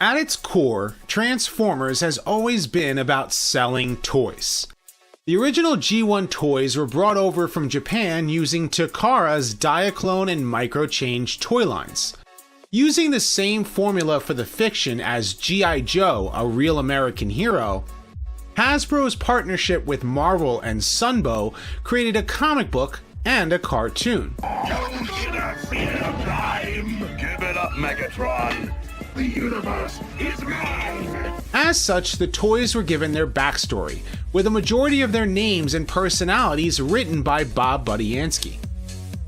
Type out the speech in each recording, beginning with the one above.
At its core, Transformers has always been about selling toys. The original G1 toys were brought over from Japan using Takara's Diaclone and Microchange toy lines. Using the same formula for the fiction as G.I. Joe, a real American hero, Hasbro's partnership with Marvel and Sunbow created a comic book and a cartoon. Don't interfere, Prime! Give it up, Megatron! The universe is mine! As such, the toys were given their backstory, with a majority of their names and personalities written by Bob Budiansky.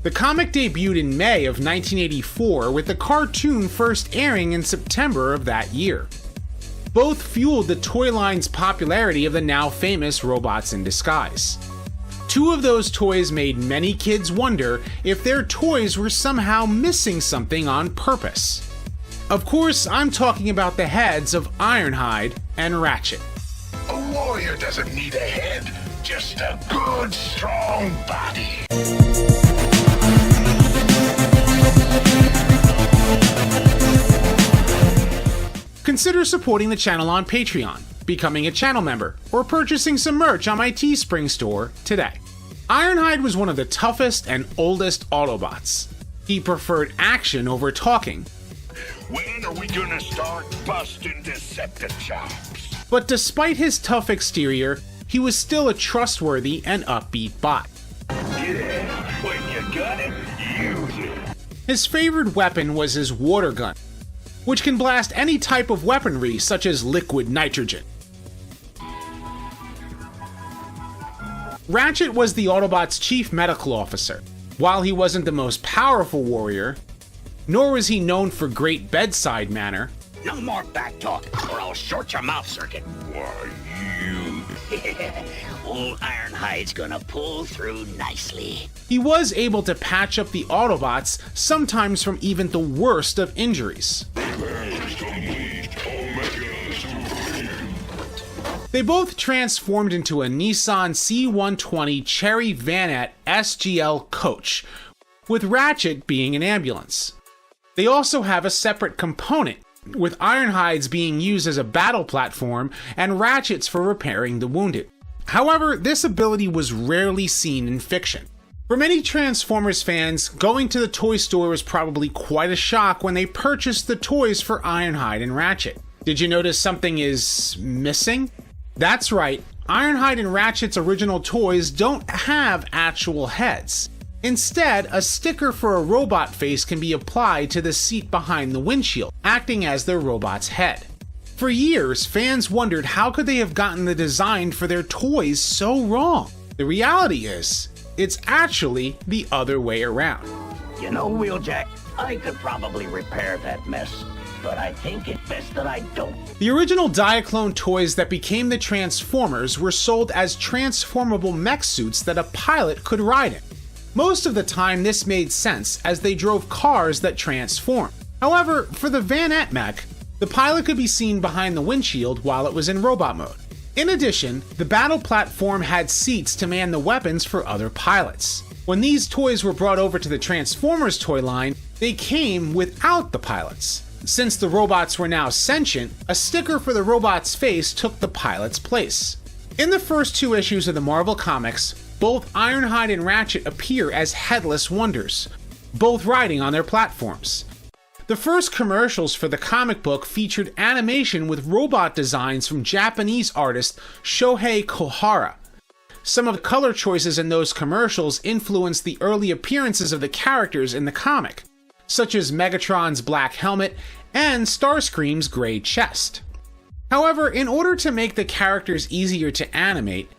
The comic debuted in May of 1984, with the cartoon first airing in September of that year. Both fueled the toy line's popularity of the now famous Robots in Disguise. Two of those toys made many kids wonder if their toys were somehow missing something on purpose. Of course, I'm talking about the heads of Ironhide and Ratchet. A warrior doesn't need a head, just a good, strong body. Consider supporting the channel on Patreon, becoming a channel member, or purchasing some merch on my Teespring store today. Ironhide was one of the toughest and oldest Autobots. He preferred action over talking. When are we gonna start busting Decepticons? But despite his tough exterior, he was still a trustworthy and upbeat bot. Yeah, when you got it, use it. His favorite weapon was his water gun, which can blast any type of weaponry such as liquid nitrogen. Ratchet was the Autobots' chief medical officer. While he wasn't the most powerful warrior, nor was he known for great bedside manner. No more back talk, or I'll short your mouth circuit. Why, you... Old Ironhide's gonna pull through nicely. He was able to patch up the Autobots, sometimes from even the worst of injuries. They both transformed into a Nissan C120 Cherry Vanette SGL coach, with Ratchet being an ambulance. They also have a separate component, with Ironhide's being used as a battle platform and Ratchet's for repairing the wounded. However, this ability was rarely seen in fiction. For many Transformers fans, going to the toy store was probably quite a shock when they purchased the toys for Ironhide and Ratchet. Did you notice something is missing? That's right, Ironhide and Ratchet's original toys don't have actual heads. Instead, a sticker for a robot face can be applied to the seat behind the windshield, acting as their robot's head. For years, fans wondered how could they have gotten the design for their toys so wrong. The reality is, it's actually the other way around. You know, Wheeljack, I could probably repair that mess, but I think it's best that I don't. The original Diaclone toys that became the Transformers were sold as transformable mech suits that a pilot could ride in. Most of the time this made sense, as they drove cars that transformed. However, for the Vanette mech, the pilot could be seen behind the windshield while it was in robot mode. In addition, the battle platform had seats to man the weapons for other pilots. When these toys were brought over to the Transformers toy line, they came without the pilots. Since the robots were now sentient, a sticker for the robot's face took the pilot's place. In the first two issues of the Marvel Comics, both Ironhide and Ratchet appear as headless wonders, both riding on their platforms. The first commercials for the comic book featured animation with robot designs from Japanese artist Shohei Kohara. Some of the color choices in those commercials influenced the early appearances of the characters in the comic, such as Megatron's black helmet and Starscream's gray chest. However, in order to make the characters easier to animate,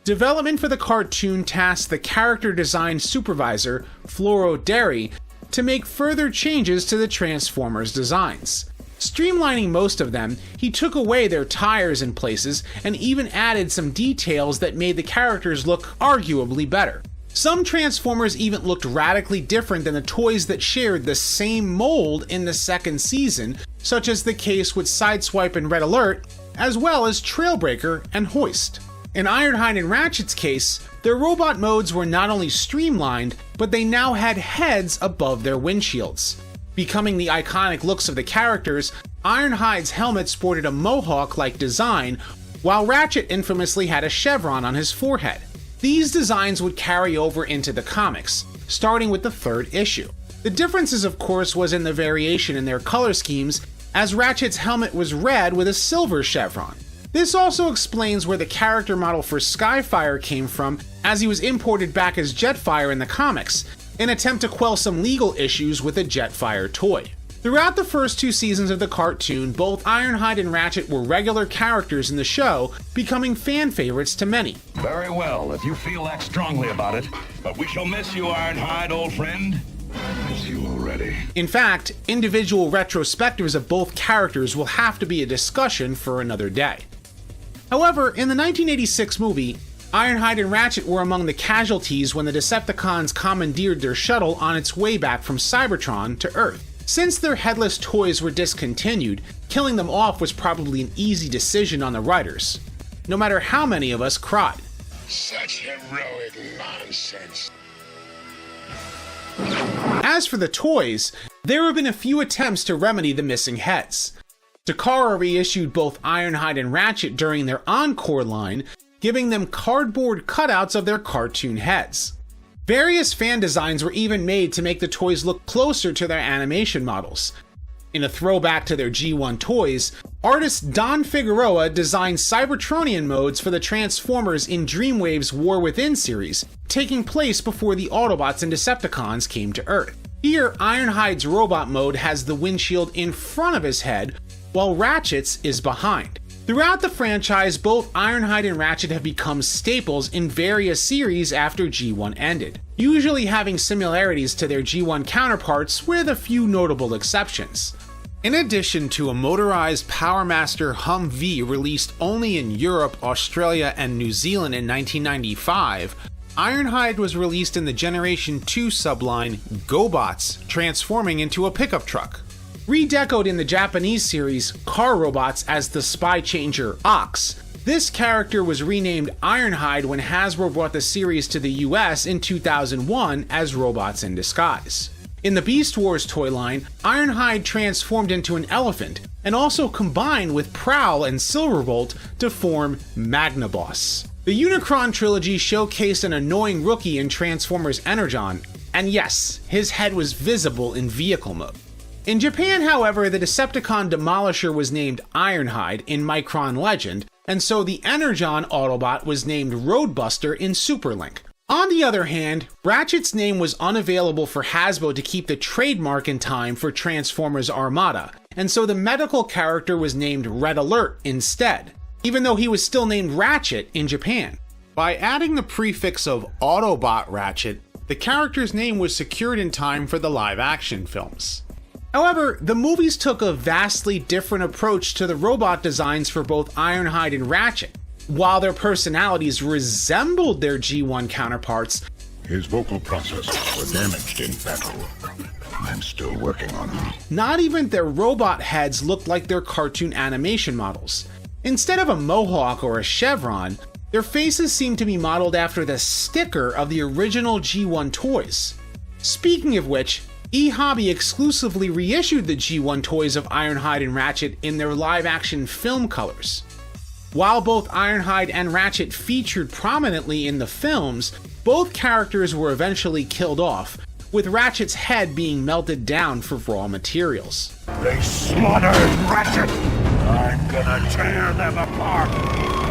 development for the cartoon tasked the character design supervisor, Floro Derry, to make further changes to the Transformers designs. Streamlining most of them, he took away their tires in places and even added some details that made the characters look arguably better. Some Transformers even looked radically different than the toys that shared the same mold in the second season, such as the case with Sideswipe and Red Alert, as well as Trailbreaker and Hoist. In Ironhide and Ratchet's case, their robot modes were not only streamlined, but they now had heads above their windshields. Becoming the iconic looks of the characters, Ironhide's helmet sported a mohawk-like design, while Ratchet infamously had a chevron on his forehead. These designs would carry over into the comics, starting with the 3rd issue. The differences, of course, was in the variation in their color schemes, as Ratchet's helmet was red with a silver chevron. This also explains where the character model for Skyfire came from, as he was imported back as Jetfire in the comics, in an attempt to quell some legal issues with a Jetfire toy. Throughout the first 2 seasons of the cartoon, both Ironhide and Ratchet were regular characters in the show, becoming fan favorites to many. Very well, if you feel that strongly about it. But we shall miss you, Ironhide, old friend. I miss you already. In fact, individual retrospectives of both characters will have to be a discussion for another day. However, in the 1986 movie, Ironhide and Ratchet were among the casualties when the Decepticons commandeered their shuttle on its way back from Cybertron to Earth. Since their headless toys were discontinued, killing them off was probably an easy decision on the writers, no matter how many of us cried. Such heroic nonsense. As for the toys, there have been a few attempts to remedy the missing heads. Takara reissued both Ironhide and Ratchet during their Encore line, giving them cardboard cutouts of their cartoon heads. Various fan designs were even made to make the toys look closer to their animation models. In a throwback to their G1 toys, artist Don Figueroa designed Cybertronian modes for the Transformers in Dreamwave's War Within series, taking place before the Autobots and Decepticons came to Earth. Here, Ironhide's robot mode has the windshield in front of his head, while Ratchet's is behind. Throughout the franchise, both Ironhide and Ratchet have become staples in various series after G1 ended, usually having similarities to their G1 counterparts with a few notable exceptions. In addition to a motorized Powermaster Humvee released only in Europe, Australia, and New Zealand in 1995, Ironhide was released in the Generation 2 subline GoBots, transforming into a pickup truck. Redecoed in the Japanese series Car Robots as the spy changer Ox, this character was renamed Ironhide when Hasbro brought the series to the US in 2001 as Robots in Disguise. In the Beast Wars toy line, Ironhide transformed into an elephant and also combined with Prowl and Silverbolt to form Magnaboss. The Unicron trilogy showcased an annoying rookie in Transformers Energon, and yes, his head was visible in vehicle mode. In Japan, however, the Decepticon Demolisher was named Ironhide in Micron Legend, and so the Energon Autobot was named Roadbuster in Superlink. On the other hand, Ratchet's name was unavailable for Hasbro to keep the trademark in time for Transformers Armada, and so the medical character was named Red Alert instead, even though he was still named Ratchet in Japan. By adding the prefix of Autobot Ratchet, the character's name was secured in time for the live-action films. However, the movies took a vastly different approach to the robot designs for both Ironhide and Ratchet. While their personalities resembled their G1 counterparts, His vocal processes were damaged in battle. I'm still working on them. not even their robot heads looked like their cartoon animation models. Instead of a mohawk or a chevron, their faces seemed to be modeled after the sticker of the original G1 toys. Speaking of which, eHobby exclusively reissued the G1 toys of Ironhide and Ratchet in their live-action film colors. While both Ironhide and Ratchet featured prominently in the films, both characters were eventually killed off, with Ratchet's head being melted down for raw materials. They slaughtered Ratchet! I'm gonna tear them apart!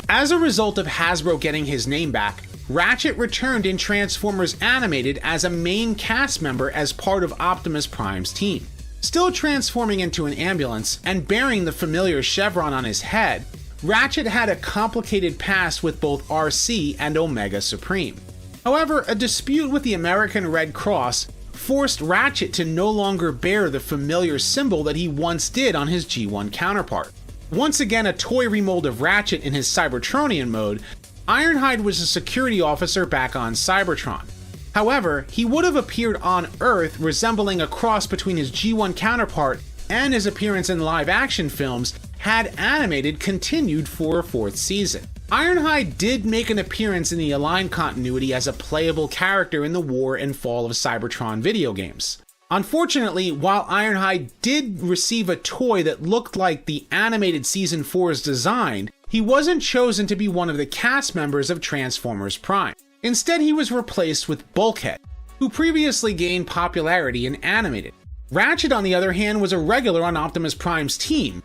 As a result of Hasbro getting his name back, Ratchet returned in Transformers Animated as a main cast member as part of Optimus Prime's team. Still transforming into an ambulance and bearing the familiar chevron on his head, Ratchet had a complicated past with both RC and Omega Supreme. However, a dispute with the American Red Cross forced Ratchet to no longer bear the familiar symbol that he once did on his G1 counterpart. Once again a toy remold of Ratchet in his Cybertronian mode, Ironhide was a security officer back on Cybertron. However, he would have appeared on Earth resembling a cross between his G1 counterpart and his appearance in live-action films had Animated continued for a 4th season. Ironhide did make an appearance in the Align continuity as a playable character in the War and Fall of Cybertron video games. Unfortunately, while Ironhide did receive a toy that looked like the animated Season 4's design, he wasn't chosen to be one of the cast members of Transformers Prime. Instead, he was replaced with Bulkhead, who previously gained popularity in animated. Ratchet, on the other hand, was a regular on Optimus Prime's team.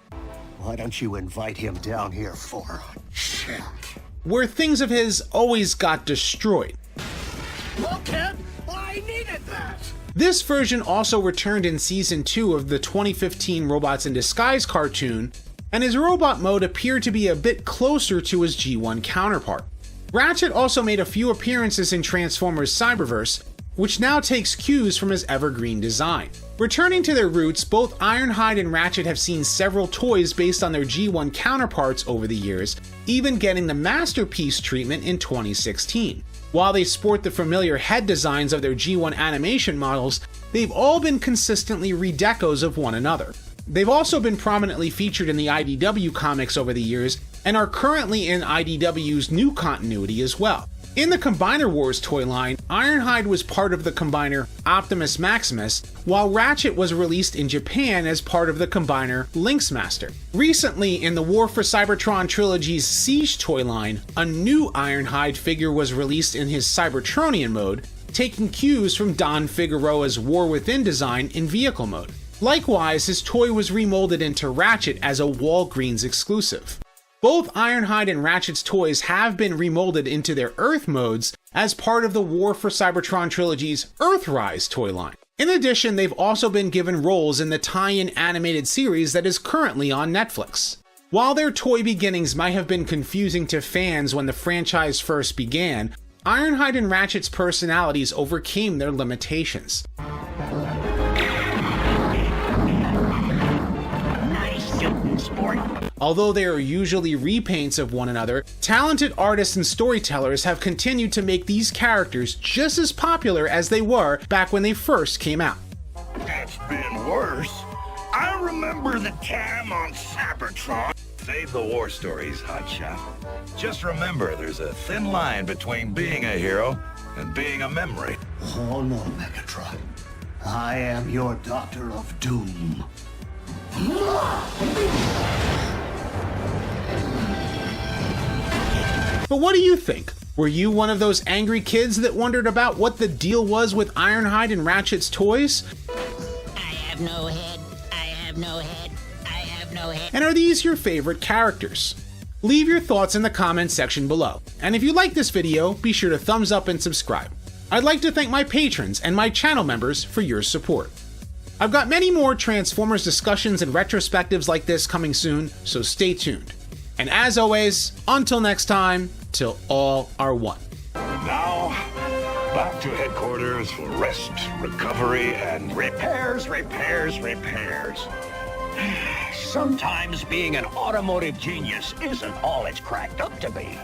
Why don't you invite him down here for a chat? Where things of his always got destroyed. Bulkhead, I needed that! This version also returned in Season 2 of the 2015 Robots in Disguise cartoon, and his robot mode appeared to be a bit closer to his G1 counterpart. Ratchet also made a few appearances in Transformers Cyberverse, which now takes cues from his evergreen design. Returning to their roots, both Ironhide and Ratchet have seen several toys based on their G1 counterparts over the years, even getting the Masterpiece treatment in 2016. While they sport the familiar head designs of their G1 animation models, they've all been consistently redecos of one another. They've also been prominently featured in the IDW comics over the years, and are currently in IDW's new continuity as well. In the Combiner Wars toy line, Ironhide was part of the combiner Optimus Maximus, while Ratchet was released in Japan as part of the combiner Lynx Master. Recently, in the War for Cybertron Trilogy's Siege toy line, a new Ironhide figure was released in his Cybertronian mode, taking cues from Don Figueroa's War Within design in vehicle mode. Likewise, his toy was remolded into Ratchet as a Walgreens exclusive. Both Ironhide and Ratchet's toys have been remolded into their Earth modes as part of the War for Cybertron Trilogy's Earthrise toy line. In addition, they've also been given roles in the tie-in animated series that is currently on Netflix. While their toy beginnings might have been confusing to fans when the franchise first began, Ironhide and Ratchet's personalities overcame their limitations. Nice shooting, sport. Although they are usually repaints of one another, talented artists and storytellers have continued to make these characters just as popular as they were back when they first came out. It's been worse. I remember the time on Cybertron. Save the war stories, Hotshot. Just remember, there's a thin line between being a hero and being a memory. Oh no, Megatron. I am your Doctor of Doom. But what do you think? Were you one of those angry kids that wondered about what the deal was with Ironhide and Ratchet's toys? I have no head. I have no head. I have no head. And are these your favorite characters? Leave your thoughts in the comments section below. And if you like this video, be sure to thumbs up and subscribe. I'd like to thank my patrons and my channel members for your support. I've got many more Transformers discussions and retrospectives like this coming soon, so stay tuned. And as always, until next time, till all are one. Now, back to headquarters for rest, recovery, and Repairs. Sometimes being an automotive genius isn't all it's cracked up to be.